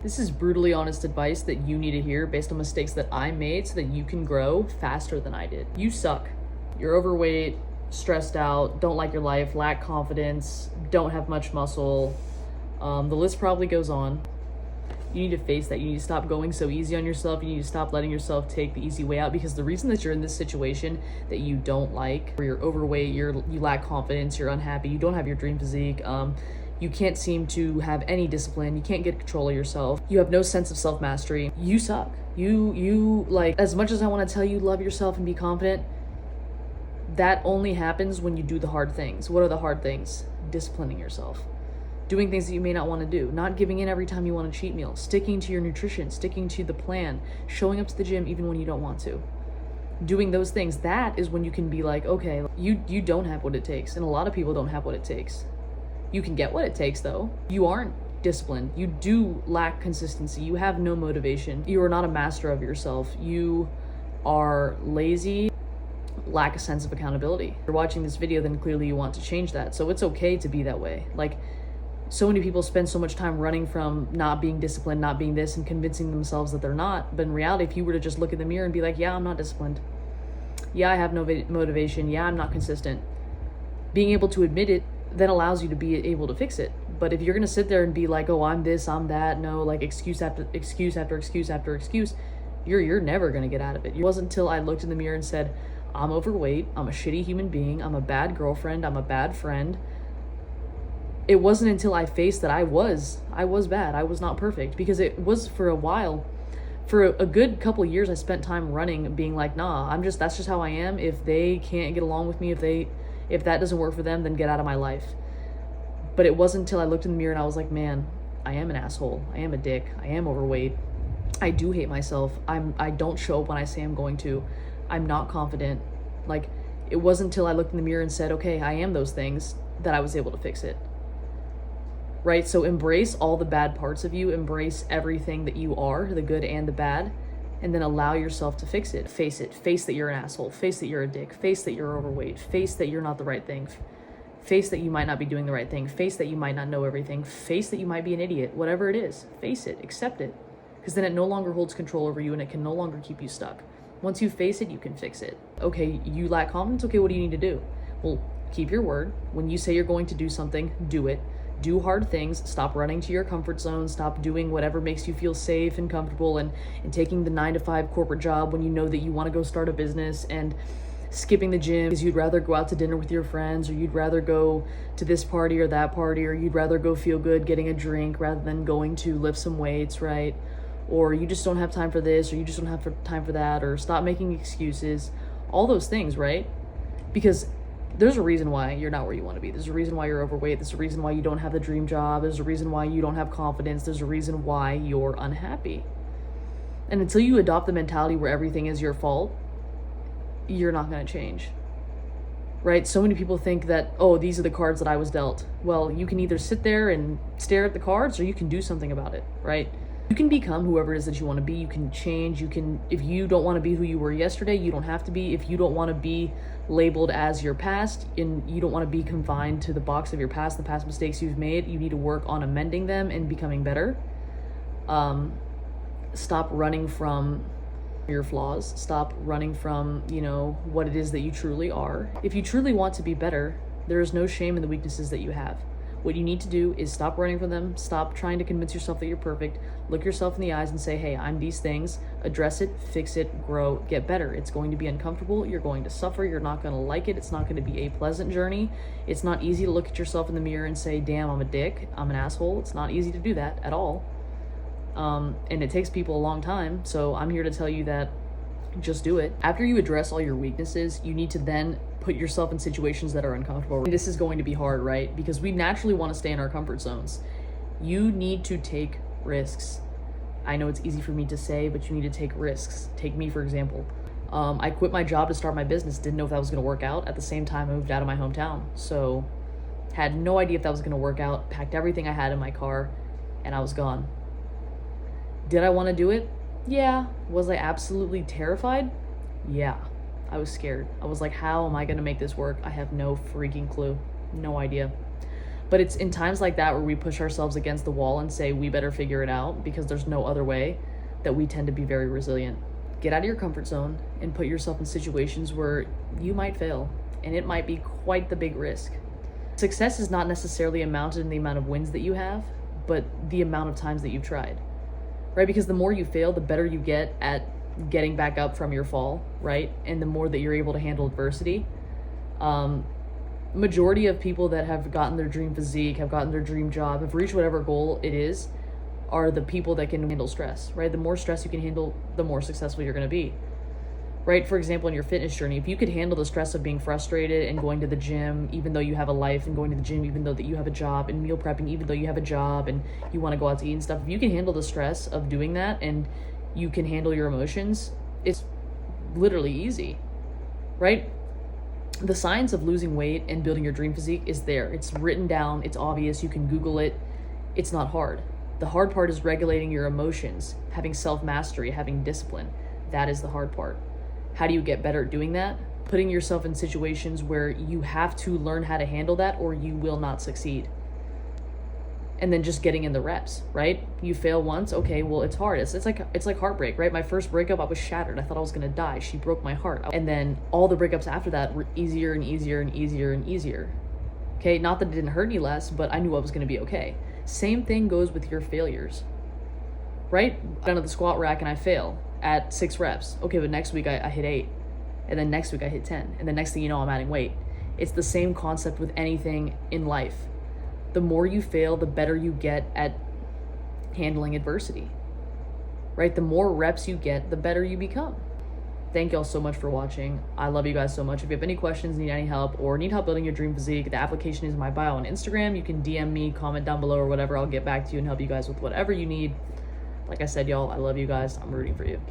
This is brutally honest advice that you need to hear based on mistakes that I made so that you can grow faster than I did. You suck. You're overweight, stressed out, don't like your life, lack confidence, don't have much muscle. The list probably goes on. You need to face that. You need to stop going so easy on yourself. You need to stop letting yourself take the easy way out, because the reason that you're in this situation that you don't like, where you're overweight, you lack confidence, you're unhappy, you don't have your dream physique, you can't seem to have any discipline, you can't get control of yourself, you have no sense of self-mastery, you suck. You like, as much as I want to tell you love yourself and be confident, that only happens when you do the hard things. What are the hard things? Disciplining yourself. Doing things that you may not want to do, not giving in every time you want a cheat meal, sticking to your nutrition, sticking to the plan, showing up to the gym even when you don't want to. Doing those things, that is when you can be like, okay, you don't have what it takes. And a lot of people don't have what it takes. You can get what it takes though. You aren't disciplined. You do lack consistency. You have no motivation. You are not a master of yourself. You are lazy, lack a sense of accountability. If you're watching this video, then clearly you want to change that. So it's okay to be that way. Like, so many people spend so much time running from not being disciplined, not being this, and convincing themselves that they're not. But in reality, if you were to just look in the mirror and be like, yeah, I'm not disciplined. Yeah, I have no motivation. Yeah, I'm not consistent. Being able to admit it then allows you to be able to fix it. But if you're going to sit there and be like, oh, I'm this, I'm that, no, like excuse after excuse after excuse after excuse, you're never going to get out of it. It wasn't until I looked in the mirror and said, I'm overweight, I'm a shitty human being, I'm a bad girlfriend, I'm a bad friend. It wasn't until I faced that I was bad. I was not perfect, because it was for a while, for a good couple of years, I spent time running being like, nah, that's just how I am. If they can't get along with me, if that doesn't work for them, then get out of my life. But it wasn't until I looked in the mirror and I was like, man, I am an asshole. I am a dick. I am overweight. I do hate myself. I don't show up when I say I'm going to. I'm not confident. Like, it wasn't until I looked in the mirror and said, okay, I am those things, that I was able to fix it. Right? So embrace all the bad parts of you, embrace everything that you are, the good and the bad, and then allow yourself to fix it. Face it. Face that you're an asshole. Face that you're a dick. Face that you're overweight. Face that you're not the right thing. Face that you might not be doing the right thing. Face that you might not know everything. Face that you might be an idiot. Whatever it is, face it. Accept it. Because then it no longer holds control over you and it can no longer keep you stuck. Once you face it, you can fix it. Okay, you lack confidence? Okay, what do you need to do? Well, keep your word. When you say you're going to do something, do it. Do hard things. Stop running to your comfort zone. Stop doing whatever makes you feel safe and comfortable, and taking the 9-to-5 corporate job when you know that you want to go start a business, and skipping the gym because you'd rather go out to dinner with your friends, or you'd rather go to this party or that party, or you'd rather go feel good getting a drink rather than going to lift some weights, right? Or you just don't have time for this, or you just don't have time for that, or stop making excuses. All those things, right? Because there's a reason why you're not where you want to be. There's a reason why you're overweight. There's a reason why you don't have the dream job. There's a reason why you don't have confidence. There's a reason why you're unhappy. And until you adopt the mentality where everything is your fault, you're not going to change. Right? So many people think that, oh, these are the cards that I was dealt. Well, you can either sit there and stare at the cards, or you can do something about it, right? You can become whoever it is that you want to be. You can change. You can, if you don't want to be who you were yesterday, you don't have to be. If you don't want to be labeled as your past, and you don't want to be confined to the box of your past, the past mistakes you've made, you need to work on amending them and becoming better. Stop running from your flaws. Stop running from, what it is that you truly are. If you truly want to be better, there is no shame in the weaknesses that you have. What you need to do is stop running from them. Stop trying to convince yourself that you're perfect. Look yourself in the eyes and say, hey, I'm these things. Address it, fix it, grow, get better. It's going to be uncomfortable. You're going to suffer. You're not going to like it. It's not going to be a pleasant journey. It's not easy to look at yourself in the mirror and say, damn, I'm a dick. I'm an asshole. It's not easy to do that at all. And it takes people a long time. So I'm here to tell you that just do it. After you address all your weaknesses, you need to then put yourself in situations that are uncomfortable. This is going to be hard, right? Because we naturally want to stay in our comfort zones. You need to take risks. I know it's easy for me to say, but you need to take risks. Take me, for example. I quit my job to start my business. Didn't know if that was going to work out. At the same time, I moved out of my hometown. So had no idea if that was going to work out. Packed everything I had in my car, and I was gone. Did I want to do it? Yeah. Was I absolutely terrified? Yeah. I was scared. I was like, how am I going to make this work? I have no freaking clue. No idea. But it's in times like that where we push ourselves against the wall and say we better figure it out because there's no other way, that we tend to be very resilient. Get out of your comfort zone and put yourself in situations where you might fail, and it might be quite the big risk. Success is not necessarily amounted in the amount of wins that you have, but the amount of times that you've tried, right? Because the more you fail, the better you get at getting back up from your fall, right? And the more that you're able to handle adversity. Majority of people that have gotten their dream physique, have gotten their dream job, have reached whatever goal it is, are the people that can handle stress, right? The more stress you can handle, the more successful you're going to be, right? For example, in your fitness journey, if you could handle the stress of being frustrated and going to the gym, even though you have a life, and going to the gym, even though that you have a job, and meal prepping, even though you have a job and you want to go out to eat and stuff, if you can handle the stress of doing that and you can handle your emotions, it's literally easy, right? The science of losing weight and building your dream physique is there. It's written down, it's obvious, you can Google it. It's not hard. The hard part is regulating your emotions, having self-mastery, having discipline. That is the hard part. How do you get better at doing that? Putting yourself in situations where you have to learn how to handle that or you will not succeed. And then just getting in the reps, right? You fail once, okay, well, it's hard. It's like heartbreak, right? My first breakup, I was shattered. I thought I was gonna die. She broke my heart. And then all the breakups after that were easier and easier and easier and easier. Okay, not that it didn't hurt any less, but I knew I was gonna be okay. Same thing goes with your failures, right? Down to the squat rack and I fail at 6 reps. Okay, but next week I hit 8. And then next week I hit 10. And the next thing you know, I'm adding weight. It's the same concept with anything in life. The more you fail, the better you get at handling adversity, right? The more reps you get, the better you become. Thank y'all so much for watching. I love you guys so much. If you have any questions, need any help, or need help building your dream physique, the application is in my bio on Instagram. You can DM me, comment down below or whatever. I'll get back to you and help you guys with whatever you need. Like I said, y'all, I love you guys. I'm rooting for you.